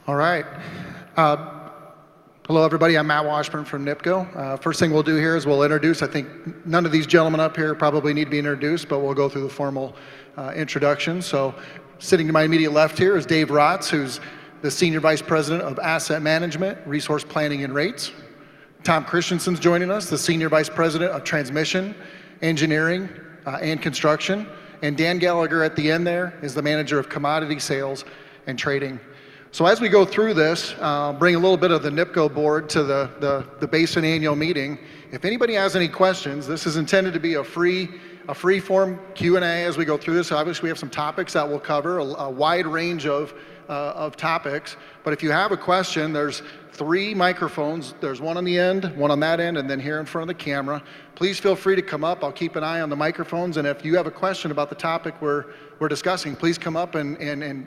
All right. Hello, everybody. I'm Matt Washburn from NIPCO. First thing we'll do here is we'll introduce. I think none of these gentlemen up here probably need to be introduced, but we'll go through the formal introduction. So sitting to my immediate left here is Dave Rotz, who's the Senior Vice President of Asset Management, Resource Planning, and Rates. Tom Christensen's joining us, the Senior Vice President of Transmission, Engineering, and Construction. And Dan Gallagher at the end there is the Manager of Commodity Sales and Trading. So as we go through this, bring a little bit of the NIPCO board to the Basin annual meeting. If anybody has any questions, this is intended to be a free form Q&A as we go through this. Obviously, we have some topics that we'll cover, a wide range of topics. But if you have a question, there's 3 microphones. There's one on the end, one on that end, and then here in front of the camera. Please feel free to come up. I'll keep an eye on the microphones. And if you have a question about the topic we're discussing, please come up and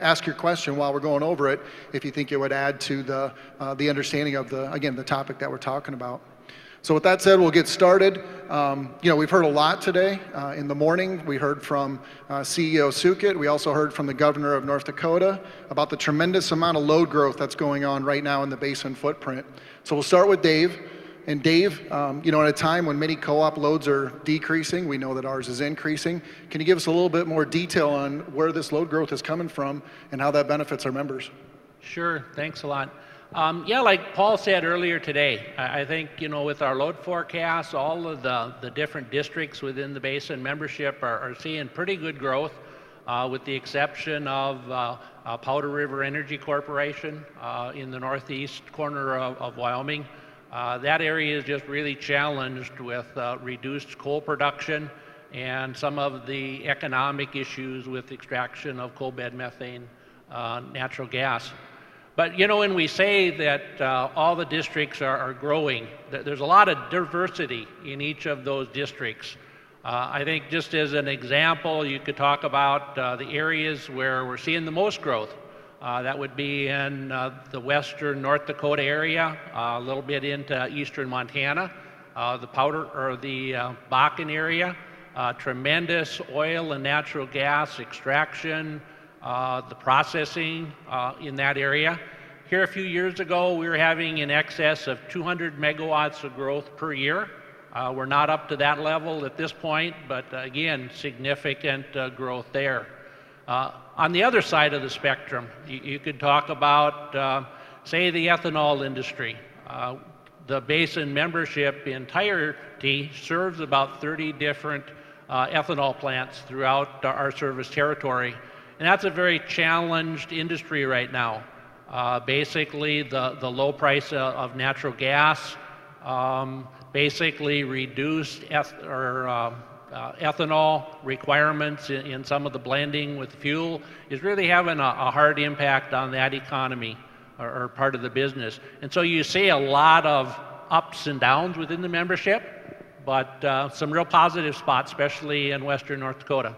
ask your question while we're going over it if you think it would add to the understanding of the topic that we're talking about. So with that said, we'll get started. We've heard a lot today. In the morning, we heard from CEO Sukit. We also heard from the governor of North Dakota about the tremendous amount of load growth that's going on right now in the Basin footprint. So we'll start with Dave. And Dave, at a time when many co-op loads are decreasing, we know that ours is increasing. Can you give us a little bit more detail on where this load growth is coming from and how that benefits our members? Sure, thanks a lot. Like Paul said earlier today, I think, with our load forecasts, all of the different districts within the Basin membership are seeing pretty good growth, with the exception of Powder River Energy Corporation in the northeast corner of Wyoming. That area is just really challenged with reduced coal production and some of the economic issues with extraction of coal bed methane, natural gas. But when we say that all the districts are growing, there's a lot of diversity in each of those districts. I think just as an example, you could talk about the areas where we're seeing the most growth. That would be in the western North Dakota area, a little bit into eastern Montana, the Bakken area, tremendous oil and natural gas extraction, the processing in that area. Here a few years ago, we were having in excess of 200 megawatts of growth per year. We're not up to that level at this point, but again, significant growth there. On the other side of the spectrum, you could talk about, say, the ethanol industry. The Basin membership entirety serves about 30 different ethanol plants throughout our service territory. And that's a very challenged industry right now. Basically, the low price of natural gas, basically reduced ethanol requirements in some of the blending with fuel is really having a hard impact on that economy or part of the business. And so you see a lot of ups and downs within the membership, but some real positive spots, especially in western North Dakota.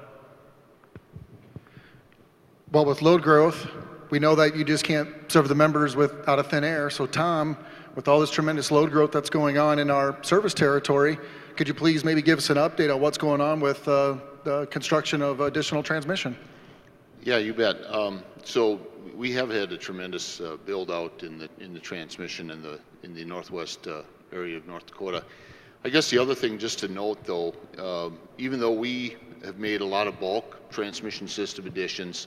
Well, with load growth, we know that you just can't serve the members out of thin air. So Tom, with all this tremendous load growth that's going on in our service territory, could you please maybe give us an update on what's going on with the construction of additional transmission? Yeah, you bet. So we have had a tremendous build out in the transmission in the northwest area of North Dakota. I guess the other thing just to note though, even though we have made a lot of bulk transmission system additions,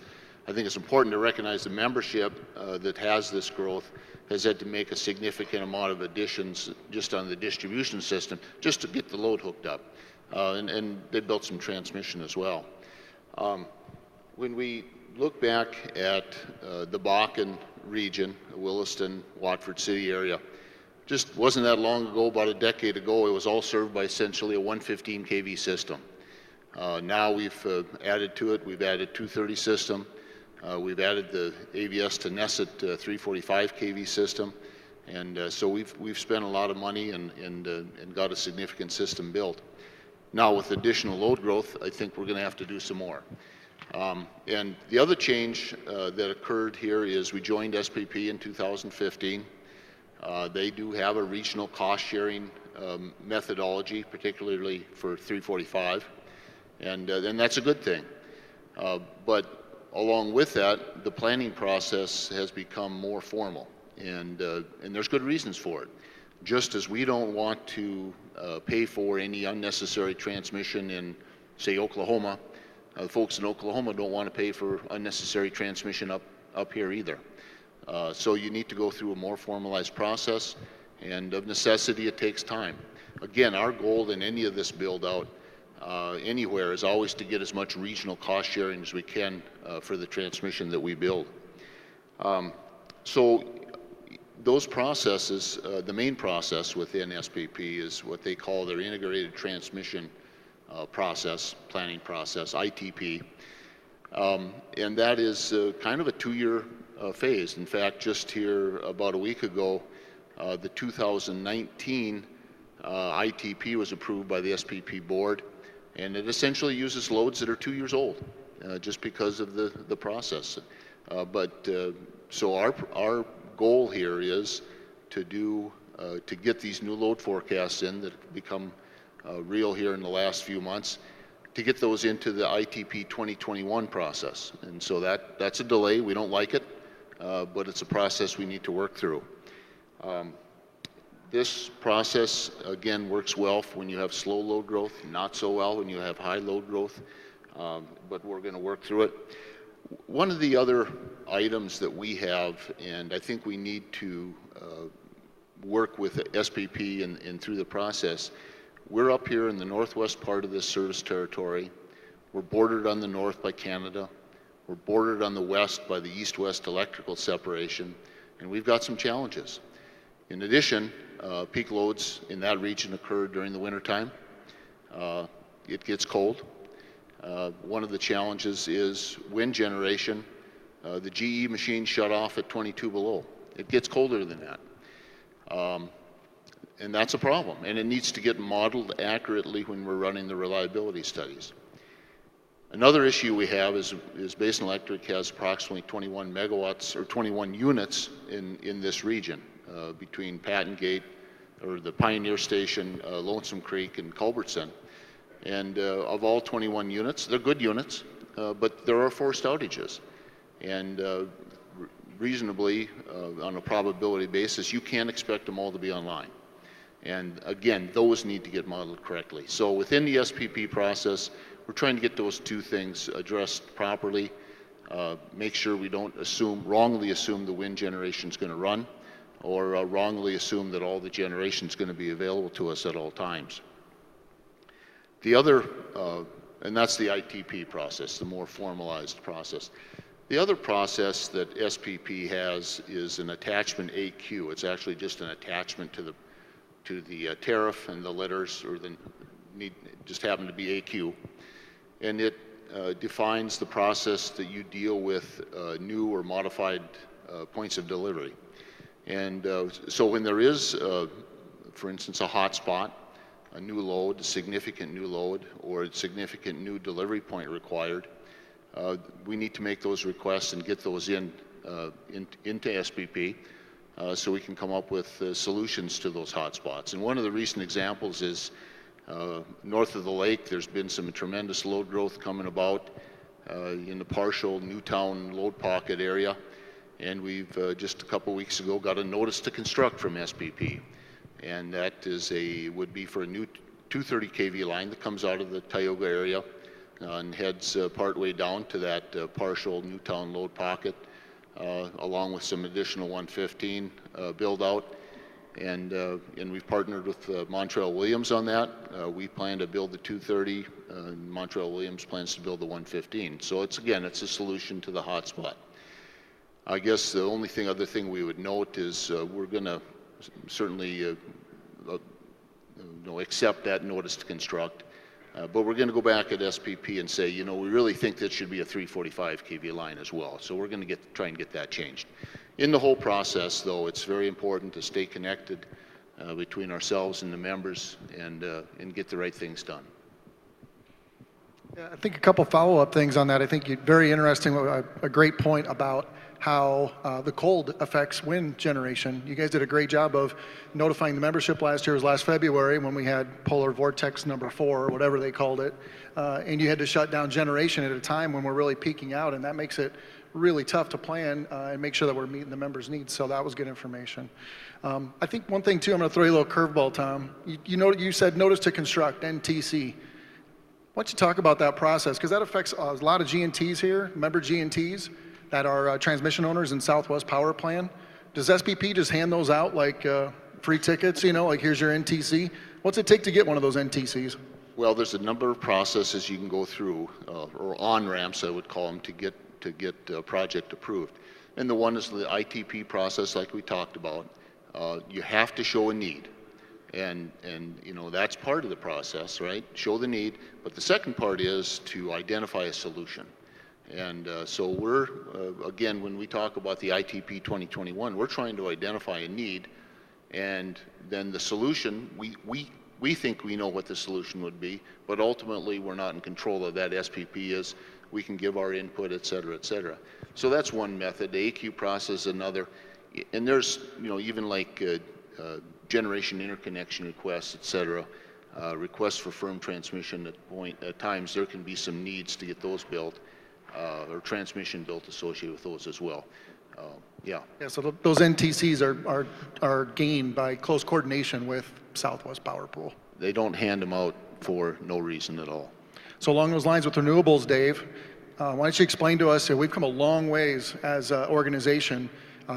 I think it's important to recognize the membership that has this growth has had to make a significant amount of additions just on the distribution system just to get the load hooked up. And they built some transmission as well. When we look back at the Bakken region, Williston, Watford City area, just wasn't that long ago, about a decade ago, it was all served by essentially a 115 kV system. Now we've added to it, we've added 230 system. We've added the AVS to Nesset 345 kV system, and so we've spent a lot of money and got a significant system built. Now with additional load growth, I think we're going to have to do some more. And the other change that occurred here is we joined SPP in 2015. They do have a regional cost sharing methodology, particularly for 345, and that's a good thing. But along with that, the planning process has become more formal, and there's good reasons for it. Just as we don't want to pay for any unnecessary transmission in, say, Oklahoma, the folks in Oklahoma don't want to pay for unnecessary transmission up here either. So you need to go through a more formalized process, and of necessity, it takes time. Again, our goal in any of this build-out anywhere is always to get as much regional cost sharing as we can for the transmission that we build. So those processes, the main process within SPP is what they call their integrated transmission process, planning process, ITP. And that is kind of a 2-year phase. In fact, just here about a week ago, the 2019 ITP was approved by the SPP board, and it essentially uses loads that are 2 years old, just because of the process. So our goal here is to get these new load forecasts in that have become real here in the last few months, to get those into the ITP 2021 process. And so that's a delay. We don't like it, but it's a process we need to work through. This process, again, works well when you have slow load growth, not so well when you have high load growth, but we're going to work through it. One of the other items that we have, and I think we need to work with SPP and through the process, we're up here in the northwest part of this service territory. We're bordered on the north by Canada. We're bordered on the west by the east-west electrical separation, and we've got some challenges. In addition, peak loads in that region occur during the wintertime. It gets cold. One of the challenges is wind generation. The GE machines shut off at 22 below. It gets colder than that. And that's a problem, and it needs to get modeled accurately when we're running the reliability studies. Another issue we have is Basin Electric has approximately 21 megawatts or 21 units in this region between Patton Gate or the Pioneer Station, Lonesome Creek, and Culbertson. And of all 21 units, they're good units, but there are forced outages. And reasonably, on a probability basis, you can't expect them all to be online. And again, those need to get modeled correctly. So within the SPP process, we're trying to get those two things addressed properly, make sure we don't wrongly assume the wind generation is going to run, or wrongly assume that all the generation is going to be available to us at all times. The other, and that's the ITP process, the more formalized process. The other process that SPP has is an attachment AQ. It's actually just an attachment to the tariff, and the letters or just happen to be AQ. And it defines the process that you deal with new or modified points of delivery. And so when there is, for instance, a hotspot, a new load, a significant new load, or a significant new delivery point required, we need to make those requests and get those into SPP so we can come up with solutions to those hotspots. And one of the recent examples is north of the lake, there's been some tremendous load growth coming about in the partial Newtown load pocket area. And we've just a couple weeks ago got a notice to construct from SPP. And that would be for a new 230 kV line that comes out of the Tioga area and heads partway down to that partial Newtown load pocket, along with some additional 115 build out. And we've partnered with Montreal Williams on that. We plan to build the 230, and Montreal Williams plans to build the 115. So it's a solution to the hotspot. I guess the only other thing we would note is we're going to certainly accept that notice to construct, but we're going to go back at SPP and say, we really think that should be a 345 kV line as well. So we're going to try and get that changed. In the whole process, though, it's very important to stay connected between ourselves and the members and get the right things done. Yeah, I think a couple follow-up things on that. I think very interesting, a great point about how the cold affects wind generation. You guys did a great job of notifying the membership last year. It was last February when we had polar vortex number 4, or whatever they called it, and you had to shut down generation at a time when we're really peaking out, and that makes it really tough to plan and make sure that we're meeting the members' needs. So that was good information. I think one thing too, I'm going to throw you a little curveball, Tom. You said notice to construct, NTC. Why don't you talk about that process? Because that affects a lot of G&Ts here, member G&Ts that are transmission owners in Southwest Power Plan. Does SPP just hand those out like free tickets, like here's your NTC? What's it take to get one of those NTCs? Well, there's a number of processes you can go through, or on-ramps I would call them, to get a project approved. And the one is the ITP process like we talked about. You have to show a need. And that's part of the process, right? Show the need. But the second part is to identify a solution. And so we're, again, when we talk about the ITP 2021, we're trying to identify a need, and then the solution, we think we know what the solution would be, but ultimately we're not in control of that. SPP is. We can give our input, et cetera, et cetera. So that's one method. The AQ process is another. And there's, even like generation interconnection requests, et cetera, requests for firm transmission at times there can be some needs to get those built, or transmission built associated with those as well. Yeah, so those NTCs are gained by close coordination with Southwest Power Pool. They don't hand them out for no reason at all. So along those lines with renewables, Dave, why don't you explain to us, we've come a long ways as an organization,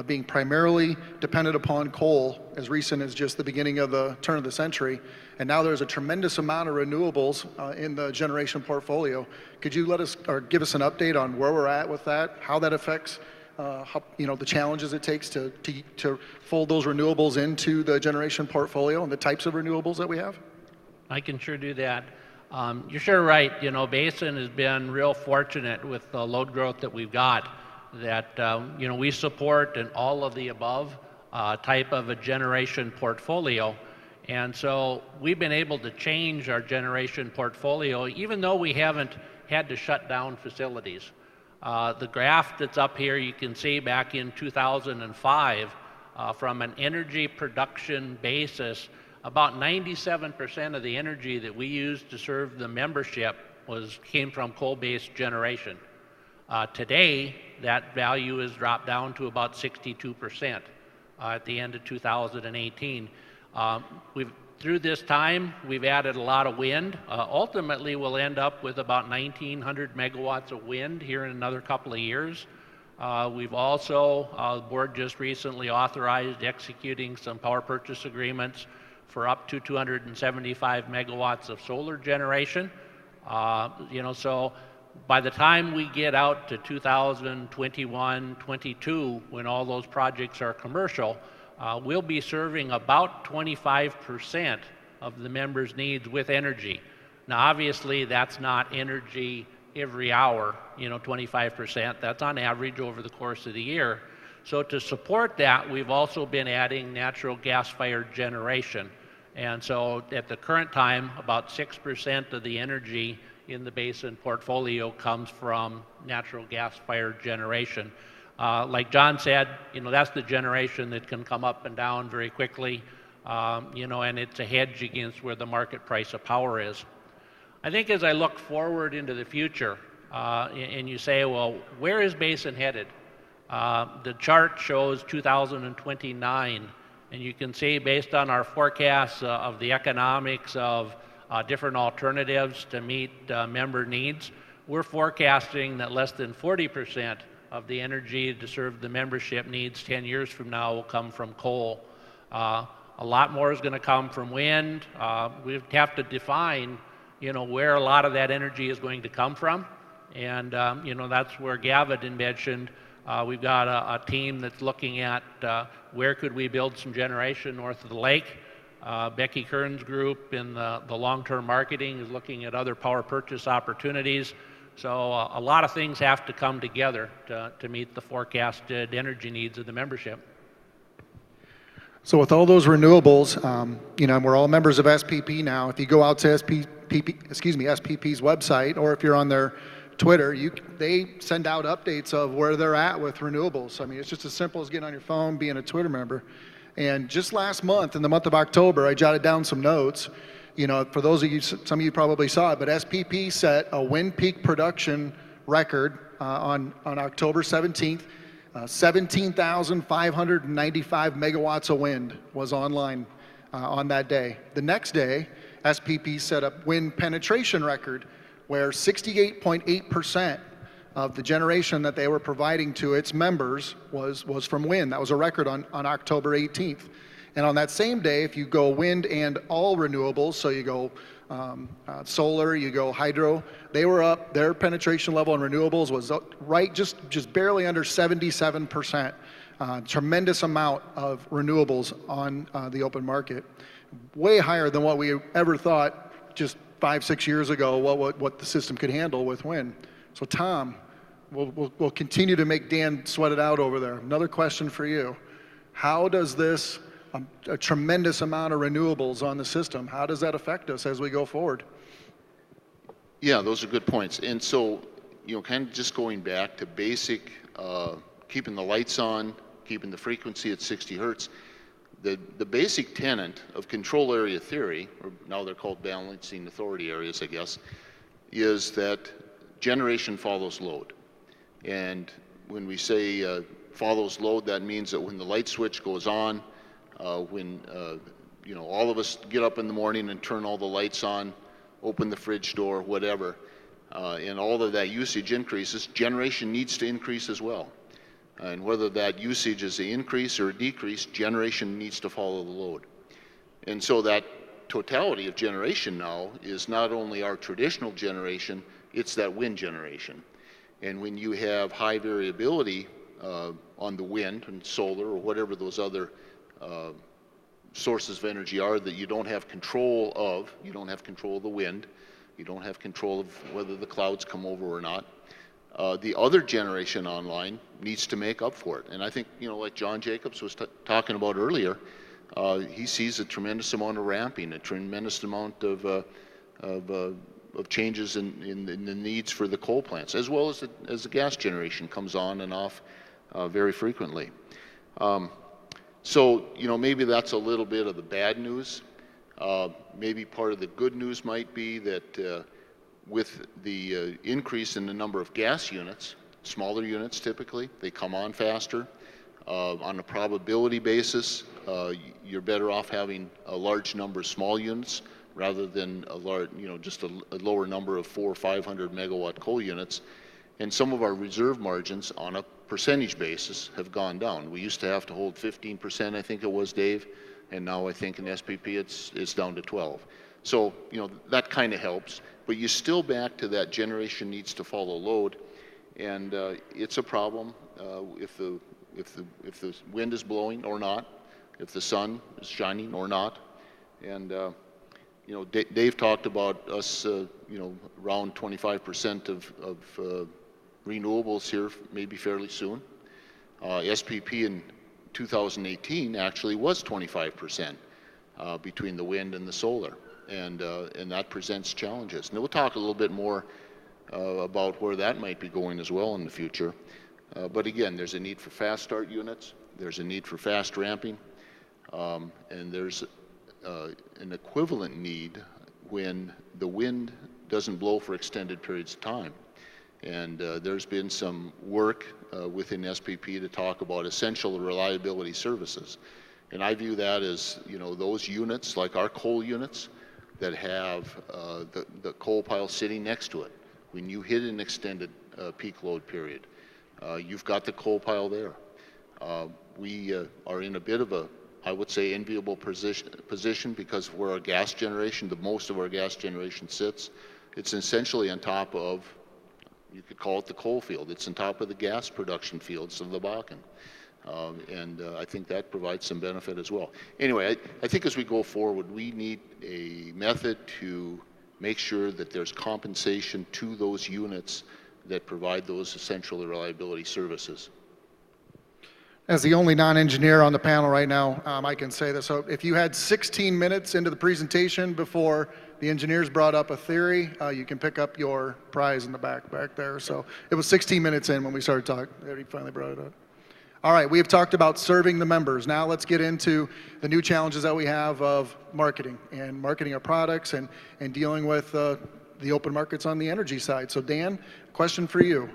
being primarily dependent upon coal as recent as just the beginning of the turn of the century, and now there's a tremendous amount of renewables in the generation portfolio. Could you let us, or give us an update on where we're at with that, how that affects the challenges it takes to fold those renewables into the generation portfolio and the types of renewables that we have? I can sure do that. You're sure right. Basin has been real fortunate with the load growth that we've got, that we support an all of the above type of a generation portfolio. And so we've been able to change our generation portfolio even though we haven't had to shut down facilities. The graph that's up here, you can see back in 2005, from an energy production basis, about 97% of the energy that we used to serve the membership came from coal-based generation. Today, that value has dropped down to about 62% at the end of 2018. Through this time, we've added a lot of wind. Ultimately, we'll end up with about 1,900 megawatts of wind here in another couple of years. We've also, the board just recently authorized executing some power purchase agreements for up to 275 megawatts of solar generation. So by the time we get out to 2021, 22, when all those projects are commercial, we'll be serving about 25% of the members' needs with energy. Now, obviously, that's not energy every hour, 25%. That's on average over the course of the year. So to support that, we've also been adding natural gas-fired generation. And so at the current time, about 6% of the energy in the Basin portfolio comes from natural gas-fired generation. Like John said, that's the generation that can come up and down very quickly, and it's a hedge against where the market price of power is. I think as I look forward into the future, and you say, well, where is Basin headed? The chart shows 2029, and you can see based on our forecasts of the economics of different alternatives to meet member needs, we're forecasting that less than 40% of the energy to serve the membership needs 10 years from now will come from coal. A lot more is going to come from wind. We have to define, where a lot of that energy is going to come from. And, that's where Gavin mentioned we've got a team that's looking at where could we build some generation north of the lake. Becky Kern's group in the long-term marketing is looking at other power purchase opportunities. So a lot of things have to come together to meet the forecasted energy needs of the membership. So with all those renewables, we're all members of SPP now. If you go out to SPP's website, or if you're on their Twitter, they send out updates of where they're at with renewables. I mean, it's just as simple as getting on your phone, being a Twitter member. And just last month, in the month of October, I jotted down some notes. You know, for those of you, some of you probably saw it, but SPP set a wind peak production record on October 17th. 17,595 megawatts of wind was online on that day. The next day, SPP set a wind penetration record where 68.8% of the generation that they were providing to its members was from wind. That was a record on October 18th. And on that same day, if you go wind and all renewables, so you go solar, you go hydro, they were up, their penetration level in renewables was right just barely under 77%. Tremendous amount of renewables on the open market. Way higher than what we ever thought just 5-6 years ago what the system could handle with wind. So Tom, we'll continue to make Dan sweat it out over there. Another question for you. How does this, a tremendous amount of renewables on the system, how does that affect us as we go forward? Yeah, those are good points. And so, you know, kind of just going back to basic, keeping the lights on, keeping the frequency at 60 hertz, the basic tenet of control area theory, or now they're called balancing authority areas, I guess, is that generation follows load. And when we say follows load, that means that when the light switch goes on, when you know, all of us get up in the morning and turn all the lights on, open the fridge door, whatever, and all of that usage increases, generation needs to increase as well. And whether that usage is an increase or a decrease, generation needs to follow the load. And so that totality of generation now is not only our traditional generation, it's that wind generation. And when you have high variability on the wind and solar or whatever those other sources of energy are that you don't have control of, you don't have control of the wind, you don't have control of whether the clouds come over or not, the other generation online needs to make up for it. And I think, you know, like John Jacobs was talking about earlier, he sees a tremendous amount of ramping, a tremendous amount of changes in the needs for the coal plants, as well as the gas generation comes on and off very frequently. So, you know, maybe that's a little bit of the bad news. Maybe part of the good news might be that with the increase in the number of gas units, smaller units typically, they come on faster. On a probability basis, you're better off having a large number of small units rather than a large, you know, just a lower number of 400 or 500 megawatt coal units. And some of our reserve margins on a percentage basis have gone down. We used to have to hold 15%, I think it was, Dave, and now I think in SPP it's down to 12. So, you know, that kind of helps, but you're still back to that generation needs to follow load, and it's a problem if the wind is blowing or not, if the sun is shining or not, and you know, Dave talked about us, you know, around 25% of renewables here maybe fairly soon. SPP in 2018 actually was 25% between the wind and the solar, and that presents challenges. And we'll talk a little bit more about where that might be going as well in the future. But again, there's a need for fast start units, there's a need for fast ramping, and there's an equivalent need when the wind doesn't blow for extended periods of time. And there's been some work within SPP to talk about essential reliability services. And I view that as, you know, those units, like our coal units, that have the coal pile sitting next to it. When you hit an extended peak load period, you've got the coal pile there. We are in a bit of a, I would say, enviable position because of where our gas generation, the most of our gas generation sits. It's essentially on top of, you could call it the coal field. It's on top of the gas production fields of the Basin. And I think that provides some benefit as well. Anyway, I think as we go forward, we need a method to make sure that there's compensation to those units that provide those essential reliability services. As the only non-engineer on the panel right now, I can say this. So if you had 16 minutes into the presentation before the engineers brought up a theory. You can pick up your prize in the back there. So it was 16 minutes in when we started talking. He finally brought it up. All right, we have talked about serving the members. Now let's get into the new challenges that we have of marketing and marketing our products and dealing with the open markets on the energy side. So Dan, question for you.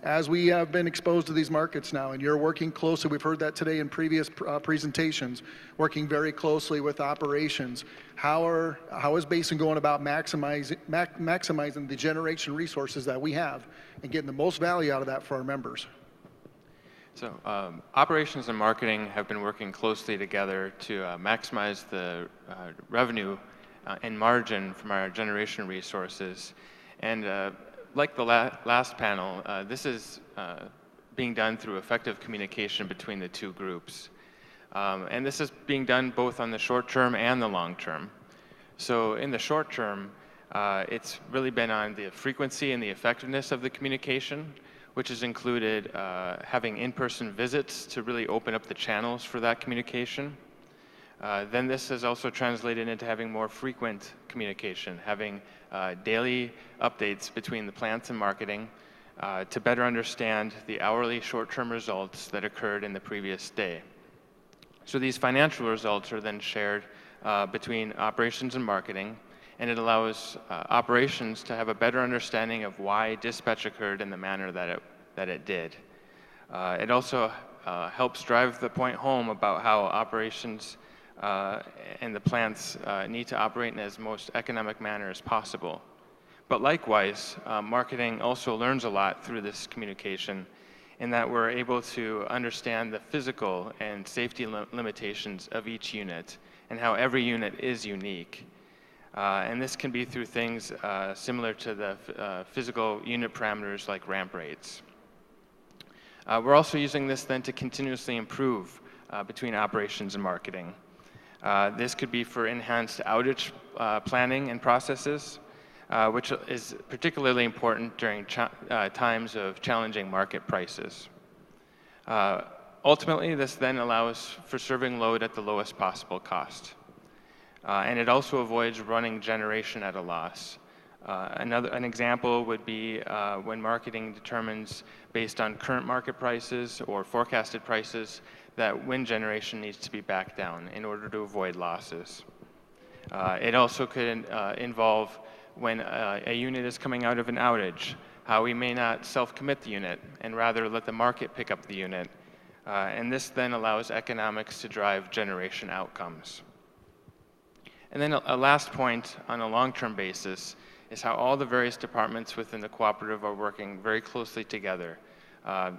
As we have been exposed to these markets now, and you're working closely, we've heard that today in previous presentations, working very closely with operations. How is Basin going about maximizing the generation resources that we have and getting the most value out of that for our members? So operations and marketing have been working closely together to maximize the revenue and margin from our generation resources. And like the last panel, this is being done through effective communication between the two groups. And this is being done both on the short term and the long term. So in the short term, it's really been on the frequency and the effectiveness of the communication, which has included having in-person visits to really open up the channels for that communication. Then this has also translated into having more frequent communication, having daily updates between the plants and marketing to better understand the hourly short-term results that occurred in the previous day. So these financial results are then shared between operations and marketing, and it allows operations to have a better understanding of why dispatch occurred in the manner that it did. It also helps drive the point home about how operations and the plants need to operate in as most economic manner as possible. But likewise, marketing also learns a lot through this communication in that we're able to understand the physical and safety limitations of each unit and how every unit is unique. And this can be through things similar to the physical unit parameters like ramp rates. We're also using this then to continuously improve between operations and marketing. This could be for enhanced outage planning and processes, which is particularly important during times of challenging market prices. Ultimately, this then allows for serving load at the lowest possible cost. And it also avoids running generation at a loss. An example would be when marketing determines, based on current market prices or forecasted prices, that wind generation needs to be backed down in order to avoid losses. It also could involve when a unit is coming out of an outage, how we may not self-commit the unit and rather let the market pick up the unit. And this then allows economics to drive generation outcomes. And then a last point on a long-term basis is how all the various departments within the cooperative are working very closely together.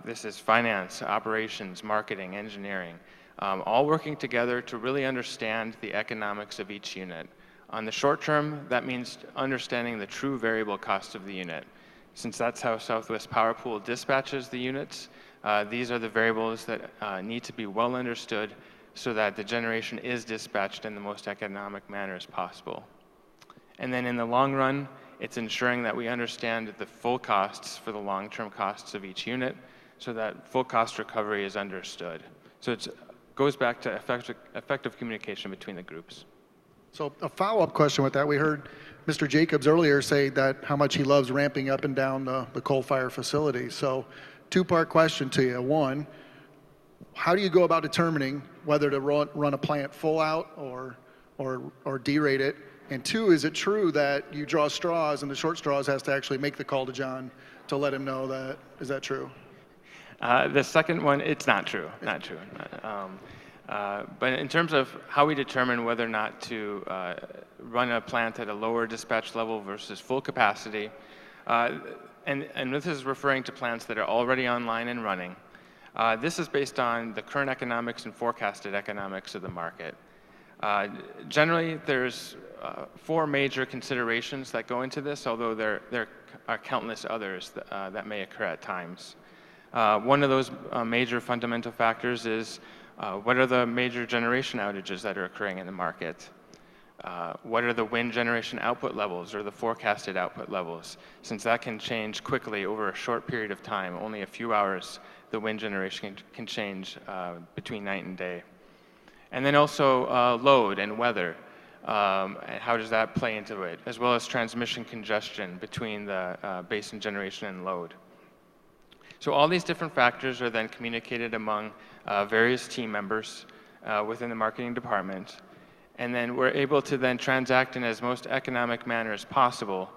This is finance, operations, marketing, engineering, all working together to really understand the economics of each unit. On the short term, that means understanding the true variable cost of the unit. Since that's how Southwest Power Pool dispatches the units, these are the variables that need to be well understood so that the generation is dispatched in the most economic manner as possible. And then in the long run, it's ensuring that we understand the full costs for the long-term costs of each unit so that full cost recovery is understood. So it goes back to effective communication between the groups. So a follow-up question with that, we heard Mr. Jacobs earlier say that how much he loves ramping up and down the coal-fired facility. So two-part question to you. One, how do you go about determining whether to run a plant full out or derate it? And two, is it true that you draw straws and the short straws has to actually make the call to John to let him know that? Is that true? The second one, it's not true, not true. But in terms of how we determine whether or not to run a plant at a lower dispatch level versus full capacity, and this is referring to plants that are already online and running, this is based on the current economics and forecasted economics of the market. Generally, there's 4 major considerations that go into this, although there are countless others that may occur at times. One of those major fundamental factors is what are the major generation outages that are occurring in the market? What are the wind generation output levels or the forecasted output levels? Since that can change quickly over a short period of time, only a few hours, the wind generation can change between night and day. And then also load and weather. and how does that play into it, as well as transmission congestion between the basin generation and load. So all these different factors are then communicated among various team members within the marketing department, and then we're able to then transact in as most economic manner as possible,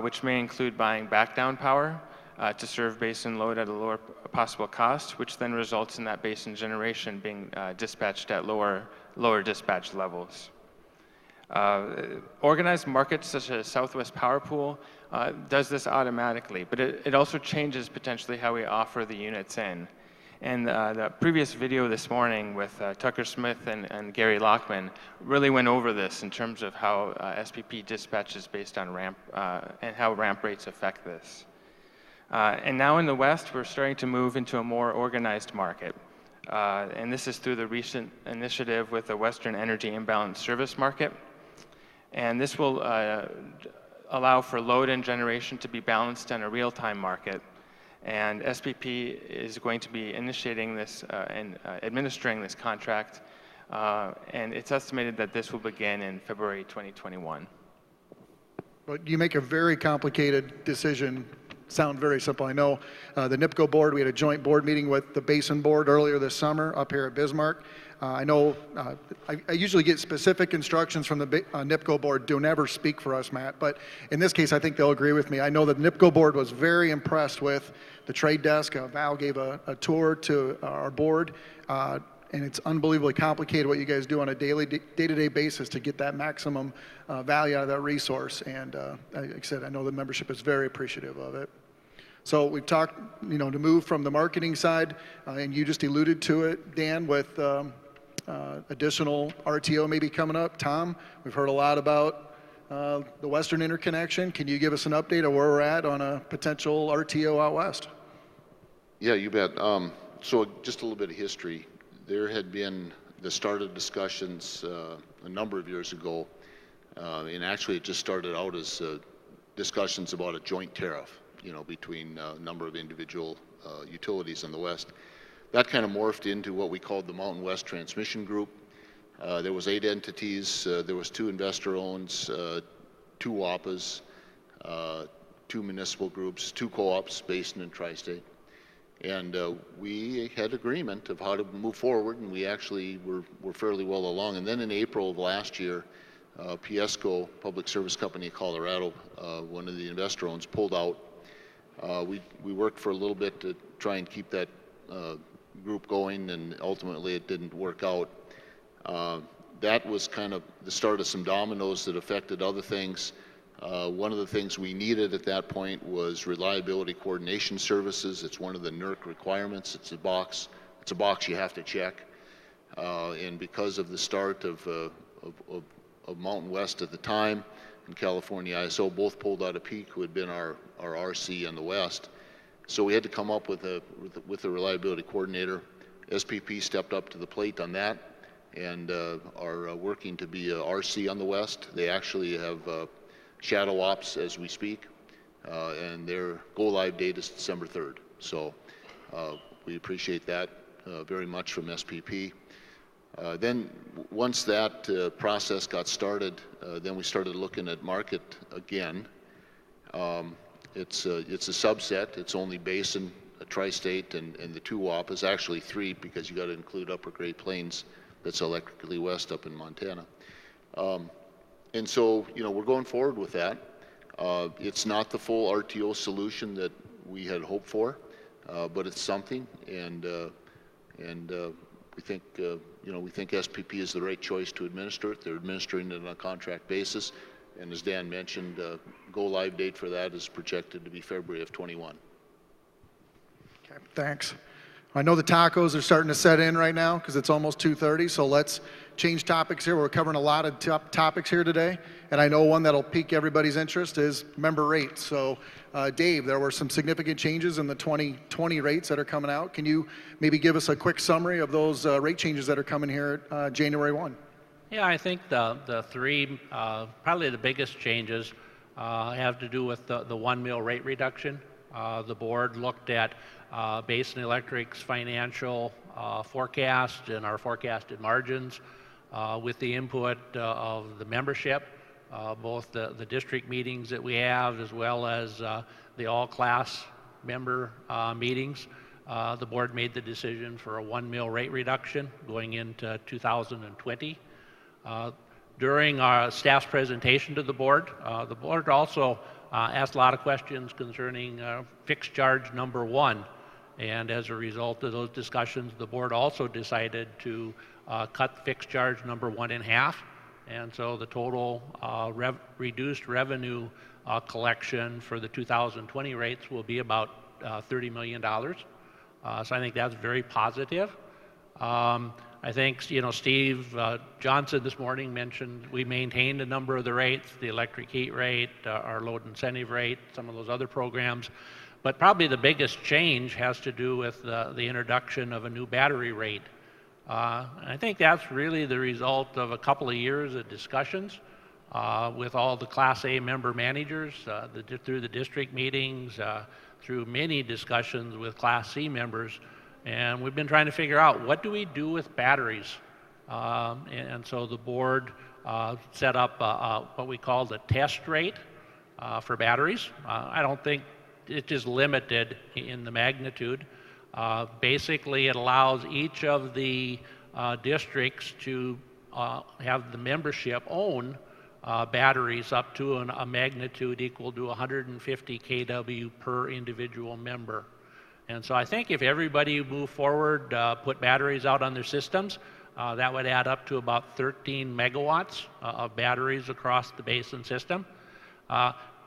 which may include buying back down power to serve basin load at a lower possible cost, which then results in that basin generation being dispatched at lower dispatch levels. Organized markets such as Southwest Power Pool does this automatically, but it also changes potentially how we offer the units in. And the previous video this morning with Tucker Smith and Gary Lockman really went over this in terms of how SPP dispatches based on ramp and how ramp rates affect this. And now in the West, we're starting to move into a more organized market. And this is through the recent initiative with the Western Energy Imbalance Service Market. And this will allow for load and generation to be balanced in a real-time market. And SPP is going to be initiating this and administering this contract. And it's estimated that this will begin in February 2021. But you make a very complicated decision sound very simple. I know the NIPCO board, we had a joint board meeting with the Basin board earlier this summer up here at Bismarck. I know I usually get specific instructions from the NIPCO board, do never speak for us, Matt, but in this case I think they'll agree with me. I know the NIPCO board was very impressed with the trade desk. Val gave a tour to our board, and it's unbelievably complicated what you guys do on a day-to-day basis to get that maximum value out of that resource. And like I said, I know the membership is very appreciative of it. So we've talked, to move from the marketing side, and you just alluded to it, Dan, with additional RTO maybe coming up. Tom, we've heard a lot about the Western Interconnection. Can you give us an update of where we're at on a potential RTO out west? Yeah, you bet. So just a little bit of history. There had been the start of discussions a number of years ago, and actually it just started out as discussions about a joint tariff, between a number of individual utilities in the West. That kind of morphed into what we called the Mountain West Transmission Group. There was 8 entities. There was 2 investor-owns, 2 WAPAs, 2 municipal groups, 2 co-ops, Basin and Tri-State. And we had agreement of how to move forward, and we actually were fairly well along. And then in April of last year, PSCO, Public Service Company of Colorado, one of the investor-owns, pulled out. We worked for a little bit to try and keep that group going, and ultimately it didn't work out. That was kind of the start of some dominoes that affected other things. One of the things we needed at that point was reliability coordination services. It's one of the NERC requirements. It's a box you have to check. And because of the start of Mountain West at the time and California ISO, both pulled out of Peak, who had been our RC in the West. So we had to come up with a reliability coordinator. SPP stepped up to the plate on that and are working to be a RC on the West. They actually have shadow ops as we speak, and their go-live date is December 3rd. So we appreciate that very much from SPP. Then once that process got started, then we started looking at market again. It's a subset. It's only Basin, a Tri-State, and the 2 WAPAs, actually 3 because you got to include Upper Great Plains that's electrically west up in Montana. And so, we're going forward with that. It's not the full RTO solution that we had hoped for, but it's something, and we think SPP is the right choice to administer it. They're administering it on a contract basis, and as Dan mentioned, go-live date for that is projected to be February of 21. Okay, thanks. I know the tacos are starting to set in right now because it's almost 2:30, so let's change topics here. We're covering a lot of topics here today, and I know one that'll pique everybody's interest is member rates. So Dave, there were some significant changes in the 2020 rates that are coming out. Can you maybe give us a quick summary of those rate changes that are coming here January 1? Yeah, I think the 3, probably the biggest changes have to do with the 1 mil rate reduction. The board looked at Basin Electric's financial forecast and our forecasted margins. with the input of the membership, both the district meetings that we have as well as the all-class member meetings. The board made the decision for a 1 mil rate reduction going into 2020. During our staff's presentation to the board also asked a lot of questions concerning fixed charge number 1. And as a result of those discussions, the board also decided to cut fixed charge number 1 in half. And so the total reduced revenue collection for the 2020 rates will be about $30 million. So I think that's very positive. I think, Steve Johnson this morning mentioned we maintained a number of the rates, the electric heat rate, our load incentive rate, some of those other programs. But probably the biggest change has to do with the introduction of a new battery rate. I think that's really the result of a couple of years of discussions with all the Class A member managers through the district meetings, through many discussions with Class C members. And we've been trying to figure out, what do we do with batteries? And so the board set up what we call the test rate for batteries. I don't think it is limited in the magnitude. Basically, it allows each of the districts to have the membership own batteries up to a magnitude equal to 150 kW per individual member. And so I think if everybody moved forward, put batteries out on their systems, that would add up to about 13 megawatts of batteries across the Basin system.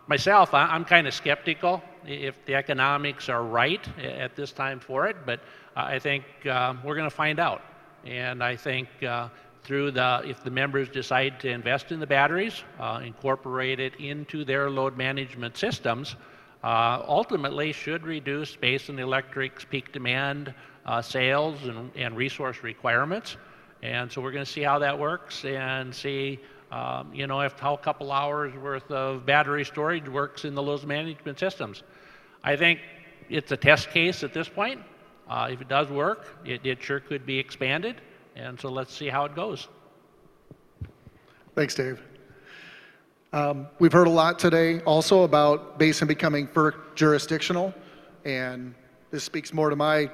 Myself, I'm kind of skeptical if the economics are right at this time for it, but I think we're going to find out. And I think if the members decide to invest in the batteries, incorporate it into their load management systems, ultimately should reduce Basin Electric's peak demand sales and resource requirements. And so we're going to see how that works and see if how a couple hours worth of battery storage works in the load management systems. I think it's a test case at this point. If it does work, it sure could be expanded. And so let's see how it goes. Thanks, Dave. We've heard a lot today also about Basin becoming FERC jurisdictional, and this speaks more to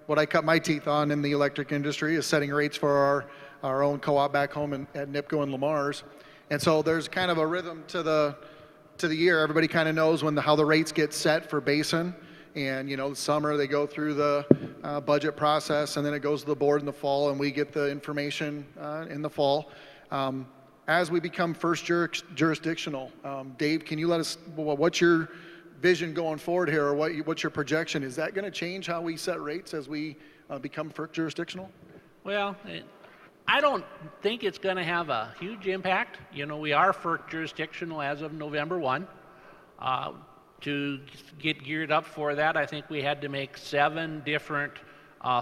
what I cut my teeth on in the electric industry, is setting rates for our own co-op back home at NIPCO and Lamar's. And so there's kind of a rhythm to the year. Everybody kind of knows how the rates get set for Basin. And the summer they go through the budget process, and then it goes to the board in the fall, and we get the information in the fall. As we become first jurisdictional, Dave, can you let us, what's your vision going forward here, or what's your projection? Is that going to change how we set rates as we become FERC jurisdictional? Well, I don't think it's going to have a huge impact. We are FERC jurisdictional as of November 1. To get geared up for that, I think we had to make 7 different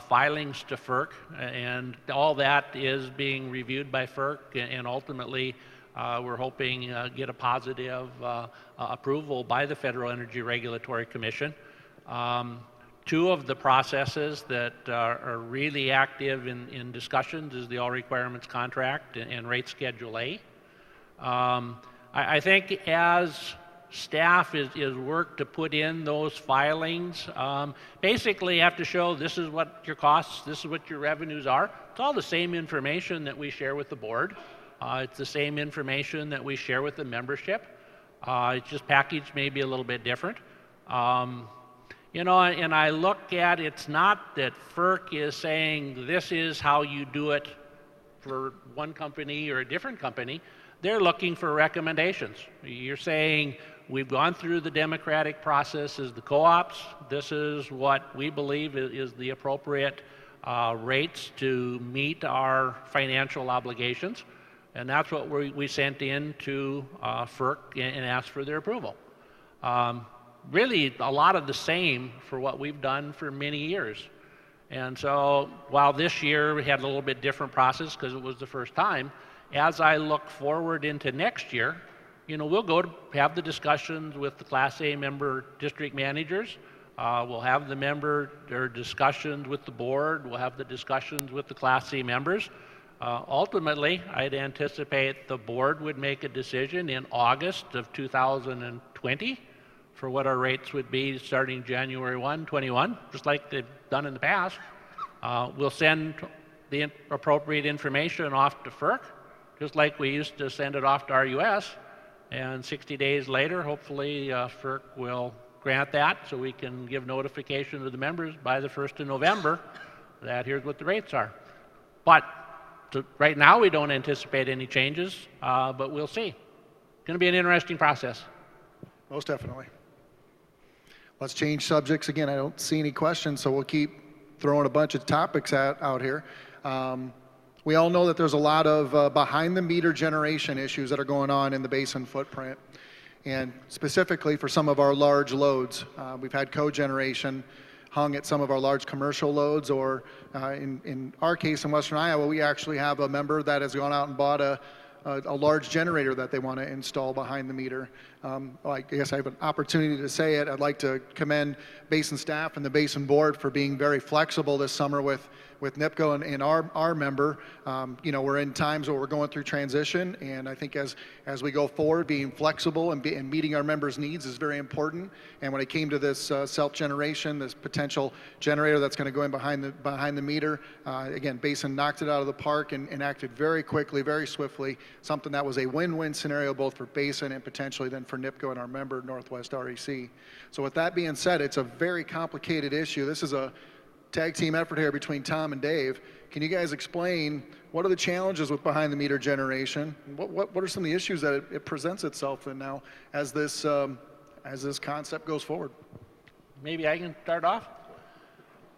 filings to FERC, and all that is being reviewed by FERC, and ultimately we're hoping get a positive approval by the Federal Energy Regulatory Commission. 2 of the processes that are really active in discussions is the All Requirements Contract and Rate Schedule A. I think as staff is work to put in those filings, basically you have to show this is what your costs, this is what your revenues are. It's all the same information that we share with the board. It's the same information that we share with the membership. It's just packaged maybe a little bit different. And I look at, it's not that FERC is saying this is how you do it for one company or a different company. They're looking for recommendations. You're saying, we've gone through the democratic process as the co-ops. This is what we believe is the appropriate rates to meet our financial obligations. And that's what we sent in to FERC and asked for their approval. Really, a lot of the same for what we've done for many years. And so while this year we had a little bit different process because it was the first time, as I look forward into next year, we'll go to have the discussions with the Class A member district managers. We'll have the discussions with the board. We'll have the discussions with the Class C members. Ultimately, I'd anticipate the board would make a decision in August of 2020 for what our rates would be starting January 1, 21, just like they've done in the past. We'll send the appropriate information off to FERC, just like we used to send it off to RUS. And 60 days later, hopefully, FERC will grant that so we can give notification to the members by the 1st of November that here's what the rates are. But right now, we don't anticipate any changes, but we'll see. It's going to be an interesting process. Most definitely. Let's change subjects again. I don't see any questions, so we'll keep throwing a bunch of topics out here. We all know that there's a lot of behind-the-meter generation issues that are going on in the Basin footprint, and specifically for some of our large loads. We've had cogeneration hung at some of our large commercial loads, or in our case in Western Iowa, we actually have a member that has gone out and bought a large generator that they want to install behind the meter. I guess I have an opportunity to say it. I'd like to commend Basin staff and the Basin board for being very flexible this summer with NIPCO and our member. You know, we're in times where we're going through transition, and I think as we go forward, being flexible and meeting our members' needs is very important. And when it came to this self-generation, this potential generator that's going to go in behind the meter, again, Basin knocked it out of the park and acted very quickly, very swiftly, something that was a win-win scenario both for Basin and potentially then for NIPCO and our member, Northwest REC. So with that being said, it's a very complicated issue. This is a tag team effort here between Tom and Dave. Can you guys explain what are the challenges with behind the meter generation? What are some of the issues that it presents itself in now as this concept goes forward? Maybe I can start off.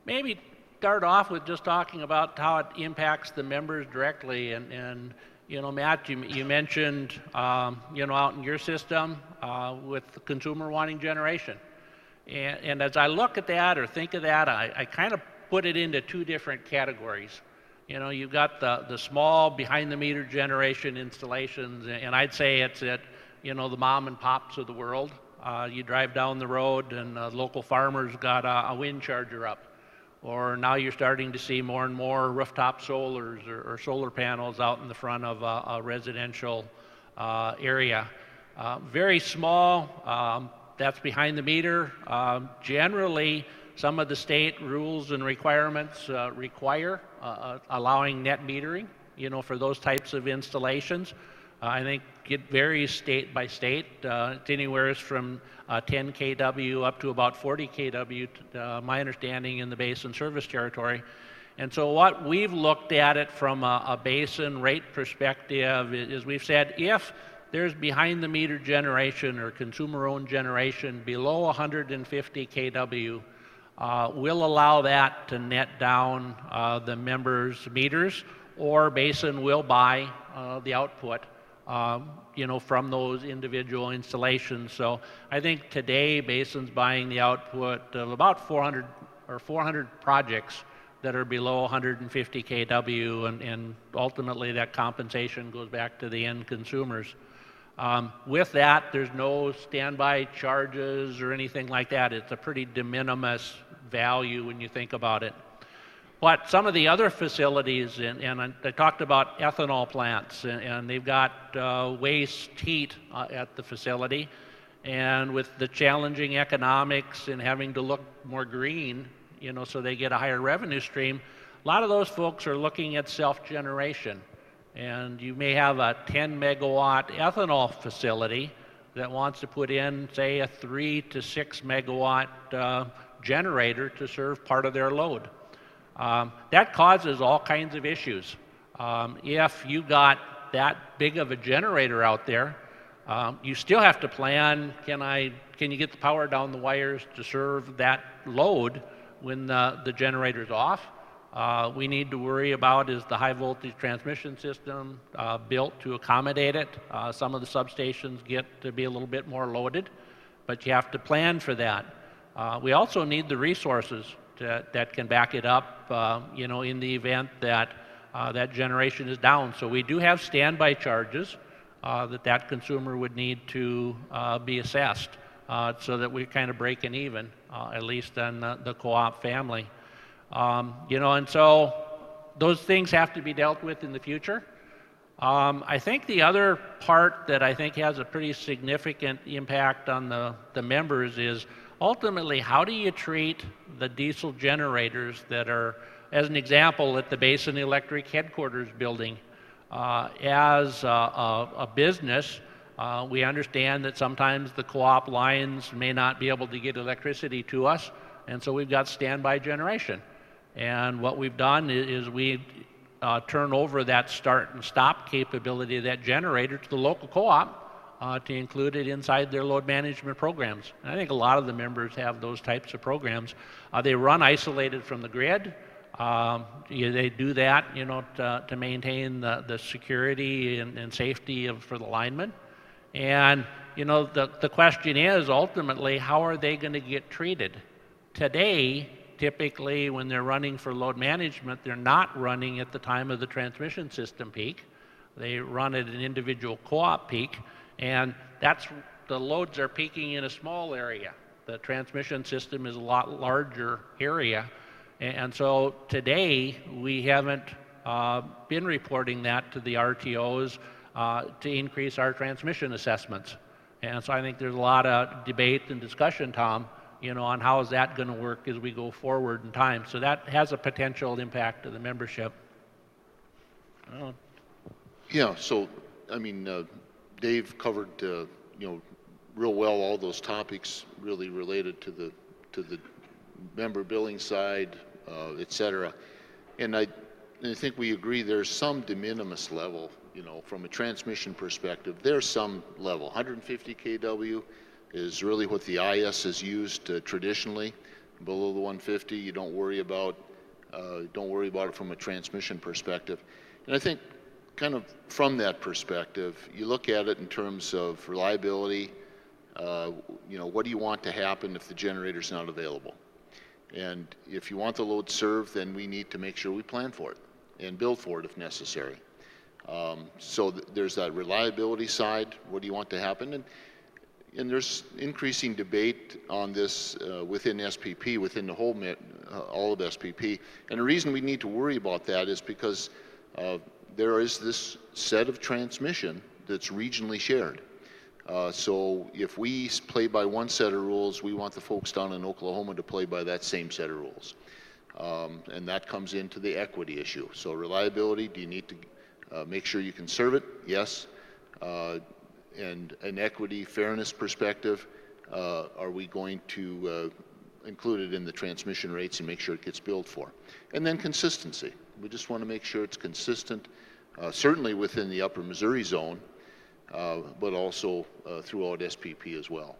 Maybe start off with just talking about how it impacts the members directly. And you know, Matt, you mentioned you know, out in your system with the consumer wanting generation. And as I look at that or think of that, I kind of put it into two different categories. You know, you've got the small behind-the-meter generation installations, and I'd say it's at, you know, the mom and pops of the world. You drive down the road and local farmers got a wind charger up. Or now you're starting to see more and more rooftop solars or solar panels out in the front of a residential area. Very small. That's behind the meter. Generally, some of the state rules and requirements require allowing net metering, you know, for those types of installations. I think it varies state by state. It's anywhere from 10 kW up to about 40 kW, my understanding, in the Basin service territory. And so what we've looked at it from a Basin rate perspective is we've said if there's behind the meter generation or consumer owned generation below 150 kW, we'll allow that to net down the members' meters, or Basin will buy the output you know, from those individual installations. So I think today Basin's buying the output of about 400 projects that are below 150 kW, and ultimately that compensation goes back to the end consumers. With that, there's no standby charges or anything like that. It's a pretty de minimis value when you think about it. But some of the other facilities, and I talked about ethanol plants, and they've got waste heat at the facility, and with the challenging economics and having to look more green, you know, so they get a higher revenue stream, a lot of those folks are looking at self-generation. And you may have a 10 megawatt ethanol facility that wants to put in, say, a 3 to 6 megawatt generator to serve part of their load. That causes all kinds of issues. If you got that big of a generator out there, you still have to plan, can you get the power down the wires to serve that load when the generator's off? We need to worry about, is the high voltage transmission system built to accommodate it? Some of the substations get to be a little bit more loaded, but you have to plan for that. We also need the resources that can back it up, you know, in the event that that generation is down. So we do have standby charges that consumer would need to be assessed so that we're kind of breaking even, at least on the co-op family. You know, and so those things have to be dealt with in the future. I think the other part that I think has a pretty significant impact on the members is ultimately how do you treat the diesel generators that are, as an example, at the Basin Electric headquarters building. As a business, we understand that sometimes the co-op lines may not be able to get electricity to us, and so we've got standby generation. And what we've done is we turn over that start and stop capability of that generator to the local co-op to include it inside their load management programs. And I think a lot of the members have those types of programs. They run isolated from the grid. They do that, to maintain the security and safety for the linemen. And, the question is ultimately, how are they going to get treated? Today, typically when they're running for load management, they're not running at the time of the transmission system peak. They run at an individual co-op peak, and the loads are peaking in a small area. The transmission system is a lot larger area. And so today, we haven't been reporting that to the RTOs to increase our transmission assessments. And so I think there's a lot of debate and discussion, Tom, on how is that going to work as we go forward in time. So that has a potential impact to the membership. Yeah, so, I mean, Dave covered, real well all those topics really related to the member billing side, et cetera. And I think we agree there's some de minimis level, from a transmission perspective. There's some level. 150 kW is really what the IS has used traditionally. Below the 150, you don't worry about it from a transmission perspective. And I think kind of from that perspective, you look at it in terms of reliability. What do you want to happen if the generator's not available? And if you want the load served, then we need to make sure we plan for it and build for it if necessary. So there's that reliability side. What do you want to happen? And there's increasing debate on this within SPP, within the whole, all of SPP. And the reason we need to worry about that is because there is this set of transmission that's regionally shared. So if we play by one set of rules, we want the folks down in Oklahoma to play by that same set of rules. And that comes into the equity issue. So reliability, do you need to make sure you can serve it? Yes. And an equity fairness perspective, are we going to include it in the transmission rates and make sure it gets billed for? And then consistency. We just want to make sure it's consistent, certainly within the upper Missouri zone, but also throughout SPP as well.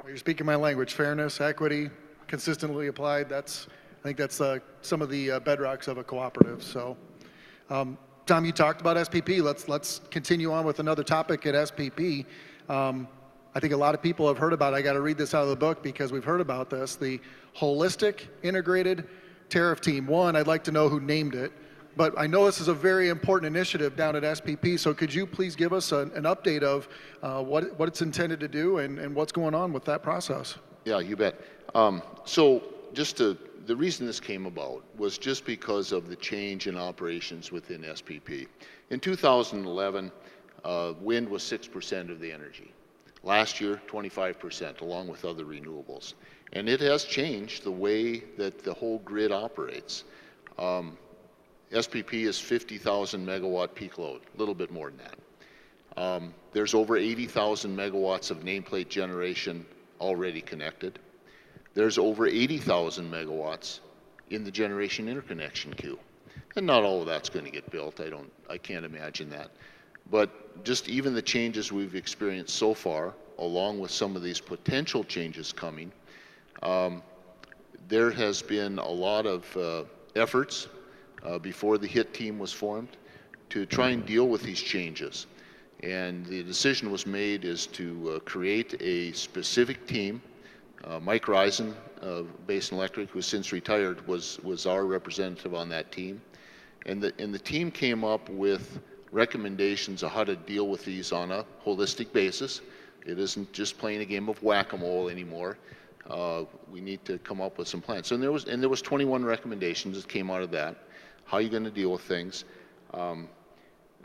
You're speaking my language. Fairness, equity, consistently applied. I think that's some of the bedrocks of a cooperative. So, Tom, you talked about SPP. Let's continue on with another topic at SPP. I think a lot of people have heard about it. I got to read this out of the book because we've heard about this. The Holistic Integrated Tariff Team. One, I'd like to know who named it. But I know this is a very important initiative down at SPP, so could you please give us an update of what it's intended to do and what's going on with that process? Yeah, you bet. So the reason this came about was just because of the change in operations within SPP. In 2011, wind was 6% of the energy. Last year, 25%, along with other renewables. And it has changed the way that the whole grid operates. SPP is 50,000 megawatt peak load, a little bit more than that. There's over 80,000 megawatts of nameplate generation already connected. There's over 80,000 megawatts in the generation interconnection queue. And not all of that's going to get built. I can't imagine that. But just even the changes we've experienced so far, along with some of these potential changes coming, there has been a lot of efforts before the HIT team was formed to try and deal with these changes. And the decision was made is to create a specific team. Mike Risen of Basin Electric, who's since retired, was our representative on that team. And the team came up with recommendations of how to deal with these on a holistic basis. It isn't just playing a game of whack-a-mole anymore. We need to come up with some plans. So there was 21 recommendations that came out of that. how are you going to deal with things? And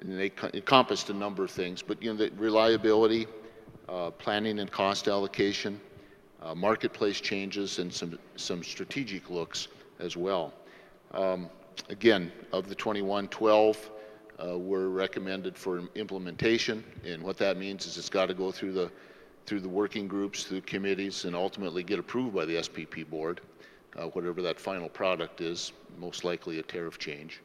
they encompassed a number of things, but the reliability, planning and cost allocation, marketplace changes, and some strategic looks as well. Again, of the 21, 12 were recommended for implementation, and what that means is it's got to go through the working groups, through committees, and ultimately get approved by the SPP board, whatever that final product is, most likely a tariff change.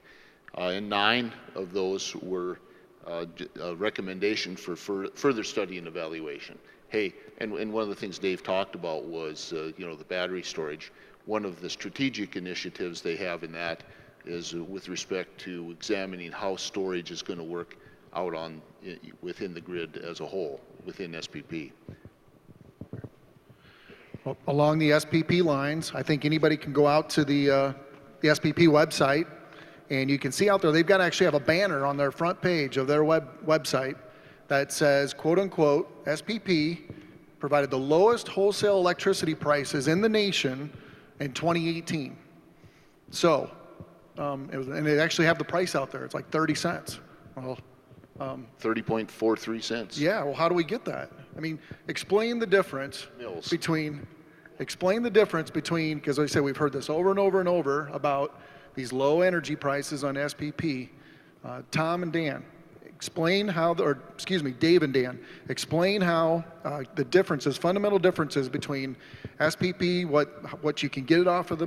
And 9 of those were a recommendation for further study and evaluation. Hey, and one of the things Dave talked about was, the battery storage. One of the strategic initiatives they have in that is with respect to examining how storage is going to work out within the grid as a whole, within SPP. Well, along the SPP lines, I think anybody can go out to the SPP website, and you can see out there they've got to actually have a banner on their front page of their website that says, quote unquote, SPP provided the lowest wholesale electricity prices in the nation in 2018. So, and they actually have the price out there. It's like 30 cents. Well, 30.43 cents. yeah, well, how do we get that? I mean, explain the difference between, because like I said, we've heard this over and over and over about these low energy prices on SPP. Tom and Dan, explain how, Dave and Dan, explain how the differences, fundamental differences between SPP, what you can get it off of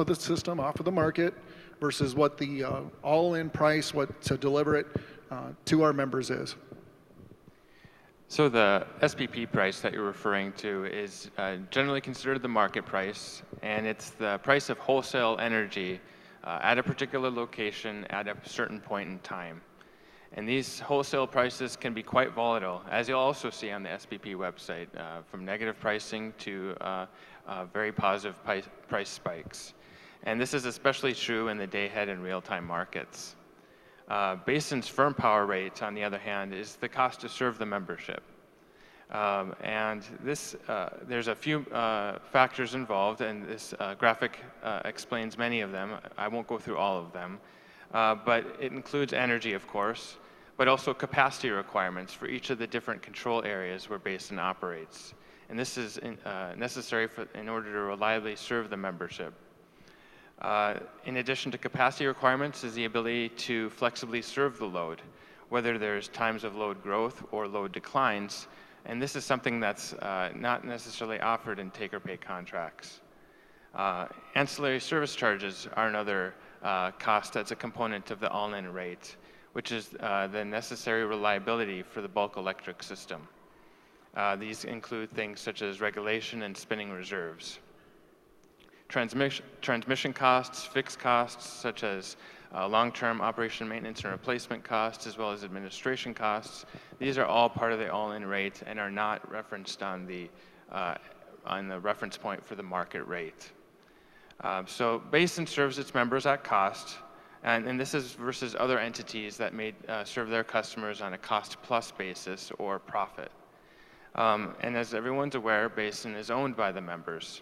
the system, off of the market, versus what the all-in price, what to deliver it to our members is. So the SPP price that you're referring to is generally considered the market price, and it's the price of wholesale energy at a particular location at a certain point in time. And these wholesale prices can be quite volatile, as you'll also see on the SPP website, from negative pricing to very positive price spikes. And this is especially true in the day-ahead and real-time markets. Basin's firm power rate, on the other hand, is the cost to serve the membership. And this, there's a few factors involved, and this graphic explains many of them. I won't go through all of them, but it includes energy, of course, but also capacity requirements for each of the different control areas where Basin operates. And this is necessary in order to reliably serve the membership. In addition to capacity requirements is the ability to flexibly serve the load, whether there's times of load growth or load declines, and this is something that's not necessarily offered in take-or-pay contracts. Ancillary service charges are another cost that's a component of the all-in rate, which is the necessary reliability for the bulk electric system. These include things such as regulation and spinning reserves. Transmission costs, fixed costs such as long-term operation, maintenance, and replacement costs, as well as administration costs. These are all part of the all-in rate and are not referenced on the reference point for the market rate. So Basin serves its members at cost, and this is versus other entities that may serve their customers on a cost-plus basis or profit. And as everyone's aware, Basin is owned by the members.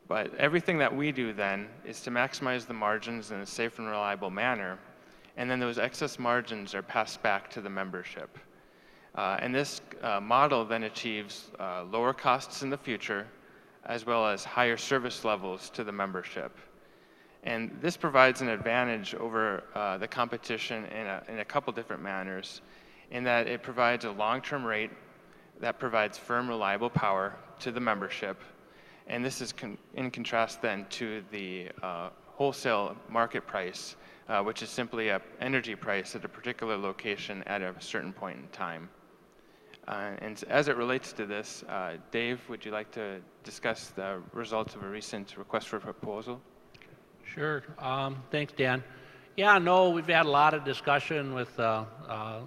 But everything that we do then is to maximize the margins in a safe and reliable manner, and then those excess margins are passed back to the membership. And this model then achieves lower costs in the future, as well as higher service levels to the membership. And this provides an advantage over the competition in a couple different manners, in that it provides a long-term rate that provides firm, reliable power to the membership. And this is in contrast then to the wholesale market price, which is simply an energy price at a particular location at a certain point in time. And as it relates to this, Dave, would you like to discuss the results of a recent request for proposal? Sure. Thanks, Dan. Yeah, no, we've had a lot of discussion with,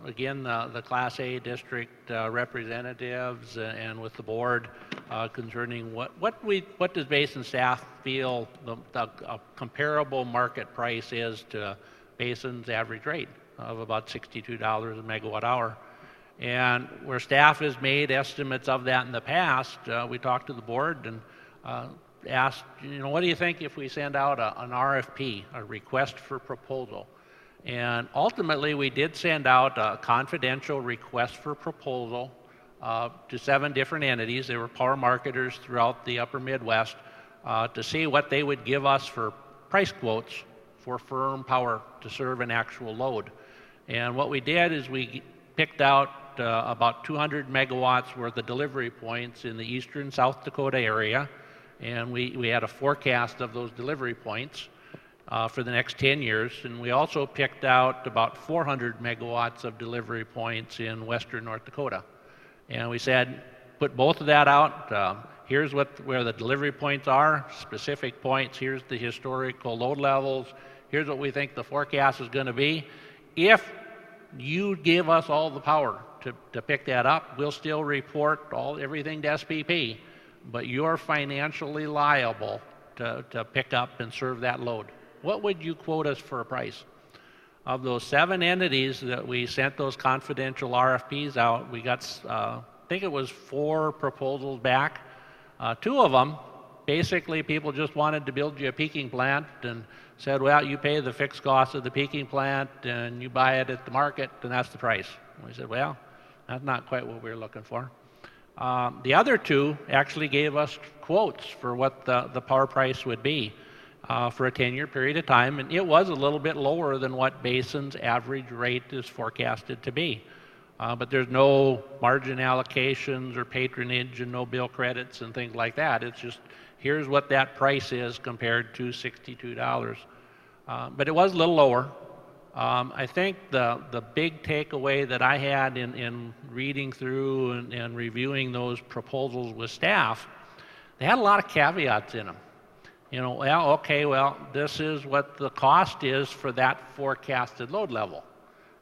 again, the Class A district representatives and with the board concerning what does Basin staff feel the comparable market price is to Basin's average rate of about $62 a megawatt hour. And where staff has made estimates of that in the past, we talked to the board and asked, what do you think if we send out an RFP, a request for proposal? And ultimately, we did send out a confidential request for proposal to 7 different entities. They were power marketers throughout the upper Midwest to see what they would give us for price quotes for firm power to serve an actual load. And what we did is we picked out about 200 megawatts worth of delivery points in the eastern South Dakota area, and we had a forecast of those delivery points for the next 10 years. And we also picked out about 400 megawatts of delivery points in western North Dakota. And we said, put both of that out. Here's where the delivery points are, specific points. Here's the historical load levels. Here's what we think the forecast is going to be. If you give us all the power to pick that up, we'll still report everything to SPP, but you're financially liable to pick up and serve that load. What would you quote us for a price? Of those 7 entities that we sent those confidential RFPs out, we got, I think it was 4 proposals back. 2 of them, basically people just wanted to build you a peaking plant and said, well, you pay the fixed cost of the peaking plant and you buy it at the market and that's the price. And we said, well, that's not quite what we were looking for. The other 2 actually gave us quotes for what the power price would be for a 10-year period of time, and it was a little bit lower than what Basin's average rate is forecasted to be. But there's no margin allocations or patronage and no bill credits and things like that. It's just, here's what that price is compared to $62. But it was a little lower. I think the big takeaway that I had in reading through and reviewing those proposals with staff, they had a lot of caveats in them. Well, okay, well, this is what the cost is for that forecasted load level.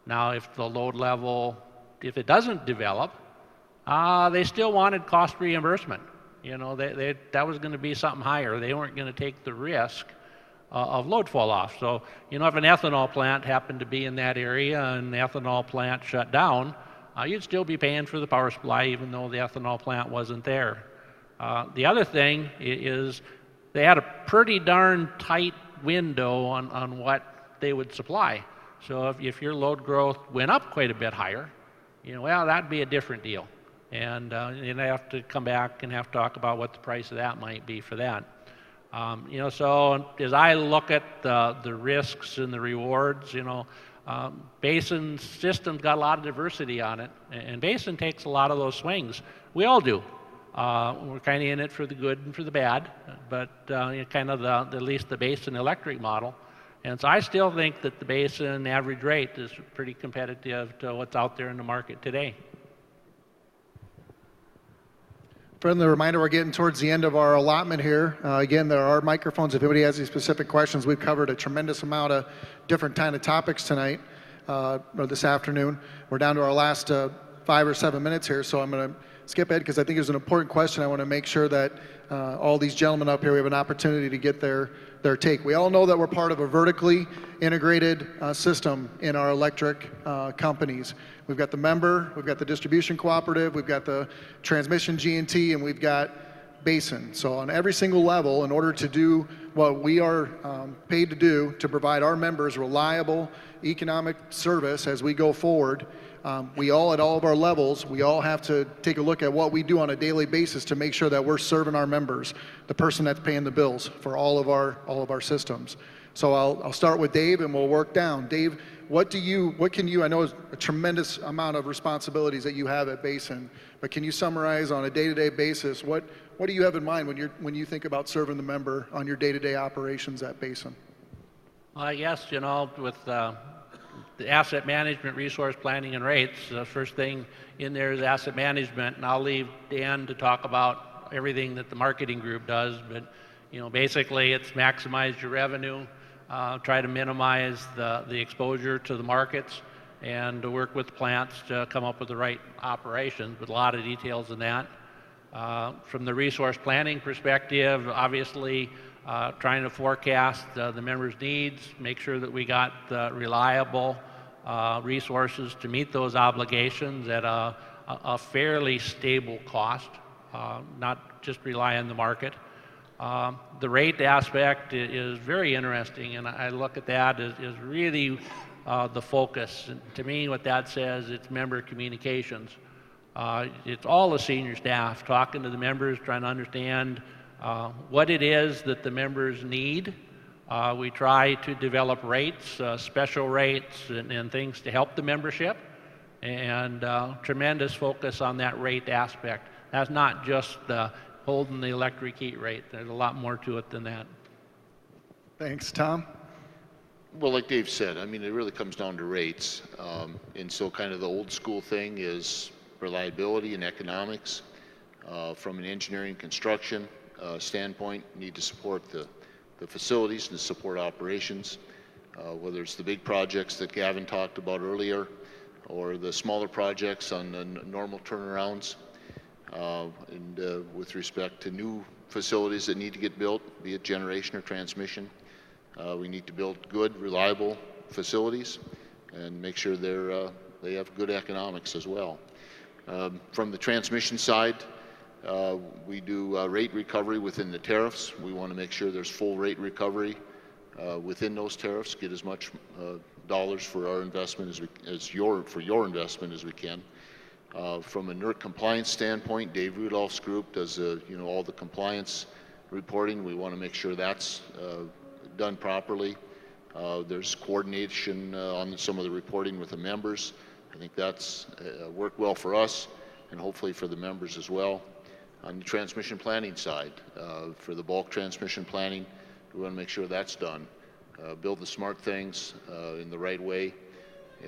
Now, if the load level, if it doesn't develop, they still wanted cost reimbursement. That was going to be something higher. They weren't going to take the risk of load fall off. So, if an ethanol plant happened to be in that area and the ethanol plant shut down, you'd still be paying for the power supply even though the ethanol plant wasn't there. The other thing is they had a pretty darn tight window on what they would supply. So if your load growth went up quite a bit higher, well, that'd be a different deal. And they have to come back and have to talk about what the price of that might be for that. So as I look at the risks and the rewards, Basin's system's got a lot of diversity on it, and Basin takes a lot of those swings. We all do. We're kind of in it for the good and for the bad, but kind of at least the Basin electric model. And so I still think that the Basin average rate is pretty competitive to what's out there in the market today. Friendly reminder, we're getting towards the end of our allotment here. Again, there are microphones. If anybody has any specific questions, we've covered a tremendous amount of different kind of topics tonight, or this afternoon. We're down to our last 5 or 7 minutes here, so I'm going to skip ahead because I think there's an important question. I want to make sure that all these gentlemen up here, we have an opportunity to get their take. We all know that we're part of a vertically integrated system in our electric companies. We've got the member, we've got the distribution cooperative, we've got the transmission G&T, and we've got Basin. So on every single level, in order to do what we are paid to do to provide our members reliable economic service as we go forward, we all, at all of our levels, we all have to take a look at what we do on a daily basis to make sure that we're serving our members, the person that's paying the bills for all of our systems. So I'll start with Dave and we'll work down. Dave, what can you, I know it's a tremendous amount of responsibilities that you have at Basin, but can you summarize on a day-to-day basis, what do you have in mind when you think about serving the member on your day-to-day operations at Basin? Well, yes, with the asset management, resource planning, and rates, the first thing in there is asset management, and I'll leave Dan to talk about everything that the marketing group does, but basically it's maximize your revenue, try to minimize the exposure to the markets, and to work with plants to come up with the right operations, but a lot of details in that. From the resource planning perspective, obviously trying to forecast the members' needs, make sure that we got reliable resources to meet those obligations at a fairly stable cost, not just rely on the market. The rate aspect is very interesting, and I look at that as really the focus. And to me, what that says, it's member communications. It's all the senior staff talking to the members, trying to understand what it is that the members need. We try to develop rates, special rates, and things to help the membership, and tremendous focus on that rate aspect. That's not just holding the electric heat rate. There's a lot more to it than that. Thanks. Tom? Well, like Dave said, I mean, it really comes down to rates. And so kind of the old school thing is reliability and economics. From an engineering construction standpoint, need to support the facilities and support operations, whether it's the big projects that Gavin talked about earlier or the smaller projects on the normal turnarounds. And with respect to new facilities that need to get built, be it generation or transmission, we need to build good, reliable facilities and make sure they have good economics as well. From the transmission side, we do rate recovery within the tariffs. We want to make sure there's full rate recovery within those tariffs, get as much dollars for our investment for your investment as we can. From a NERC compliance standpoint, Dave Rudolph's group does all the compliance reporting. We want to make sure that's done properly. There's coordination on some of the reporting with the members. I think that's worked well for us and hopefully for the members as well. On the transmission planning side, for the bulk transmission planning, we want to make sure that's done. Build the smart things in the right way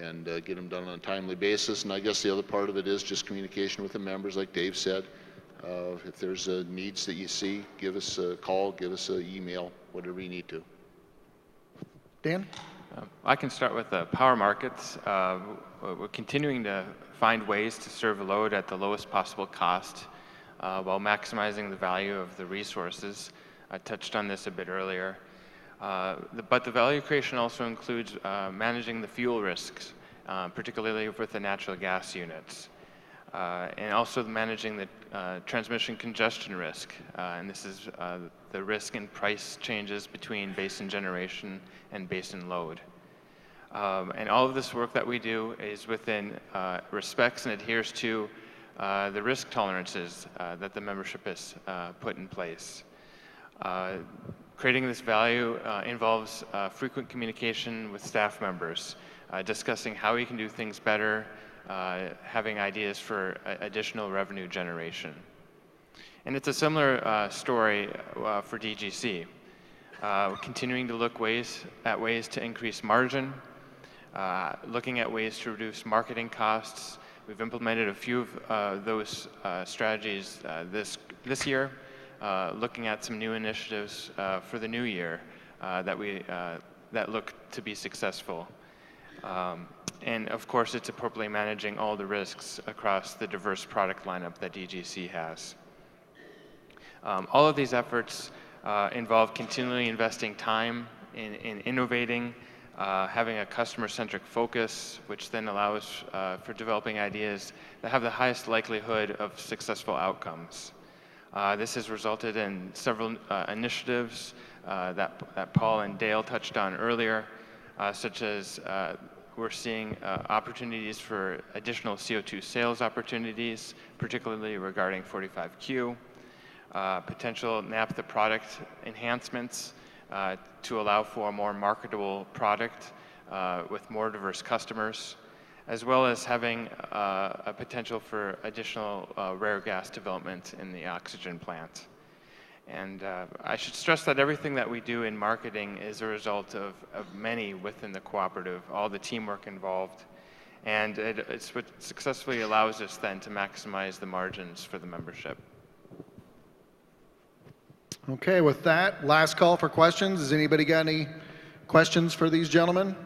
and get them done on a timely basis. And I guess the other part of it is just communication with the members, like Dave said. If there's needs that you see, give us a call, give us an email, whatever you need to. Dan? I can start with the power markets. We're continuing to find ways to serve a load at the lowest possible cost while maximizing the value of the resources. I touched on this a bit earlier. But the value creation also includes managing the fuel risks, particularly with the natural gas units, and also managing the transmission congestion risk. And this is the risk in price changes between basin generation and basin load. And all of this work that we do is within respects and adheres to the risk tolerances that the membership has put in place. Creating this value involves frequent communication with staff members, discussing how we can do things better, having ideas for additional revenue generation. And it's a similar story for DGC. Continuing to look at ways to increase margin, looking at ways to reduce marketing costs. We've implemented a few of those strategies this year. Looking at some new initiatives for the new year that look to be successful. And of course, it's appropriately managing all the risks across the diverse product lineup that DGC has. All of these efforts involve continually investing time in innovating, having a customer-centric focus, which then allows for developing ideas that have the highest likelihood of successful outcomes. This has resulted in several initiatives that Paul and Dale touched on earlier, such as we're seeing opportunities for additional CO2 sales opportunities, particularly regarding 45Q, potential naphtha product enhancements to allow for a more marketable product with more diverse customers, as well as having a potential for additional rare gas development in the oxygen plant. And I should stress that everything that we do in marketing is a result of many within the cooperative, all the teamwork involved, and it's what successfully allows us then to maximize the margins for the membership. Okay, with that, last call for questions. Has anybody got any questions for these gentlemen?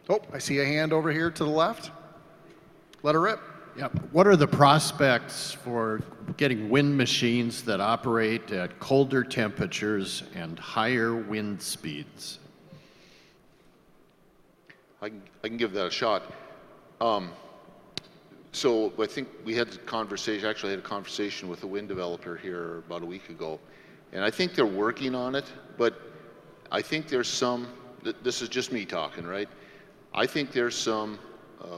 Oh, I see a hand over here to the left. Let her rip. Yep. What are the prospects for getting wind machines that operate at colder temperatures and higher wind speeds? I can give that a shot. So I think we had a conversation, actually had a conversation with a wind developer here about a week ago. And I think they're working on it, but I think there's some, this is just me talking, right? I think there's some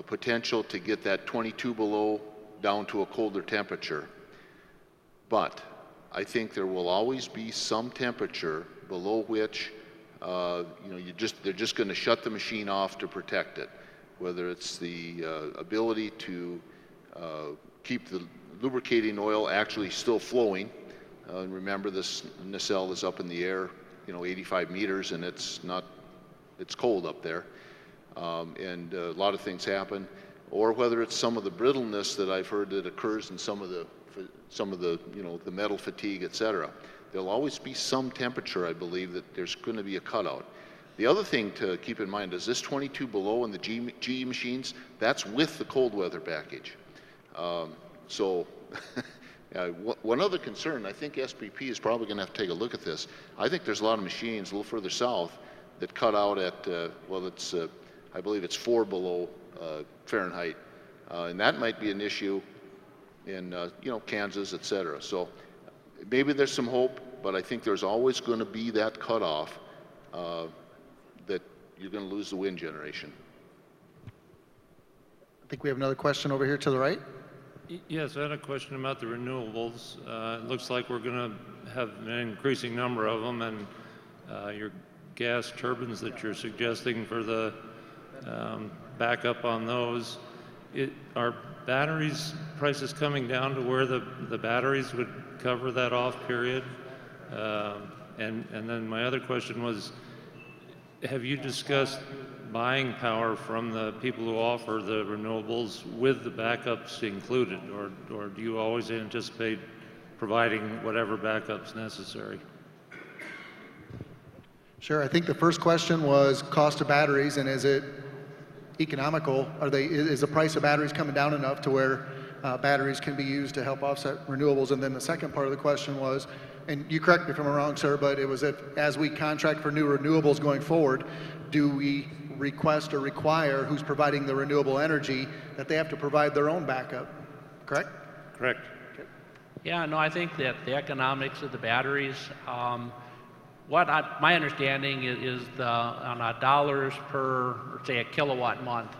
potential to get that 22 below down to a colder temperature. But I think there will always be some temperature below which they're just going to shut the machine off to protect it. Whether it's the ability to keep the lubricating oil actually still flowing. And remember, this nacelle is up in the air, 85 meters, and it's cold up there. And a lot of things happen. Or whether it's some of the brittleness that I've heard that occurs in some of the the metal fatigue, et cetera. There'll always be some temperature, I believe, that there's going to be a cutout. The other thing to keep in mind is this 22 below in the GE machines, that's with the cold weather package. So one other concern, I think SPP is probably going to have to take a look at this. I think there's a lot of machines a little further south that cut out at, I believe it's 4 below Fahrenheit. And that might be an issue in, Kansas, et cetera. So maybe there's some hope, but I think there's always going to be that cutoff that you're going to lose the wind generation. I think we have another question over here to the right. Yes, I had a question about the renewables. It looks like we're going to have an increasing number of them, and your gas turbines that you're suggesting for the backup on those, are batteries prices coming down to where the batteries would cover that off period? And then my other question was, have you discussed buying power from the people who offer the renewables with the backups included, or do you always anticipate providing whatever backups necessary? Sure. I think the first question was cost of batteries, and is it economical? Is the price of batteries coming down enough to where batteries can be used to help offset renewables? And then the second part of the question was, and you correct me if I'm wrong, sir, but it was as we contract for new renewables going forward, do we request or require who's providing the renewable energy that they have to provide their own backup, correct? Correct. Okay. Yeah, no, I think that the economics of the batteries, my understanding is on a dollars per, say, a kilowatt month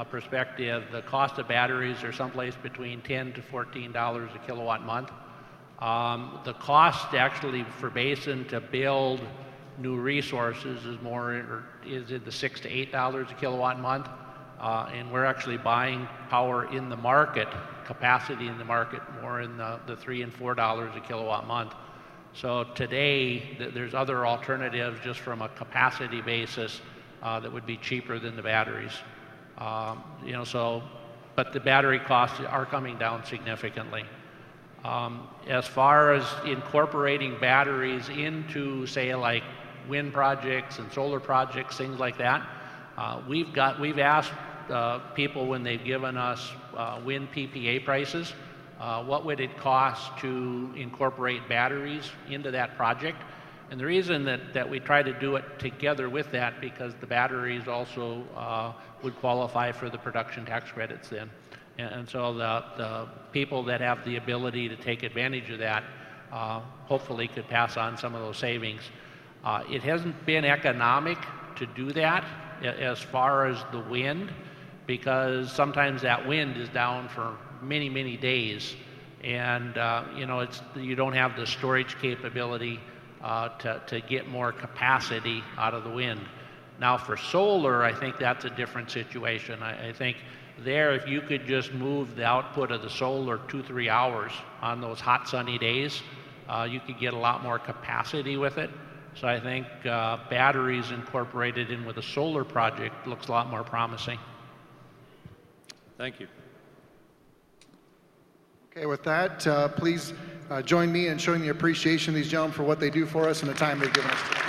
perspective, the cost of batteries are someplace between $10 to $14 a kilowatt month. The cost actually for Basin to build new resources is in the $6 to $8 a kilowatt month, and we're actually buying power in the market, capacity in the market, more in the $3 and $4 a kilowatt month. So today, there's other alternatives just from a capacity basis that would be cheaper than the batteries. But the battery costs are coming down significantly. As far as incorporating batteries into, say, like wind projects and solar projects, things like that, we've asked people when they've given us wind PPA prices, what would it cost to incorporate batteries into that project? And the reason that we try to do it together with that, because the batteries also would qualify for the production tax credits then. And so the people that have the ability to take advantage of that hopefully could pass on some of those savings. It hasn't been economic to do that as far as the wind, because sometimes that wind is down for many, many days, and you don't have the storage capability to get more capacity out of the wind. Now for solar, I think that's a different situation. I think there, if you could just move the output of the solar 2-3 hours on those hot sunny days, you could get a lot more capacity with it. So I think batteries incorporated in with a solar project looks a lot more promising. Thank you. Okay, with that, please join me in showing the appreciation of these gentlemen for what they do for us and the time they've given us today.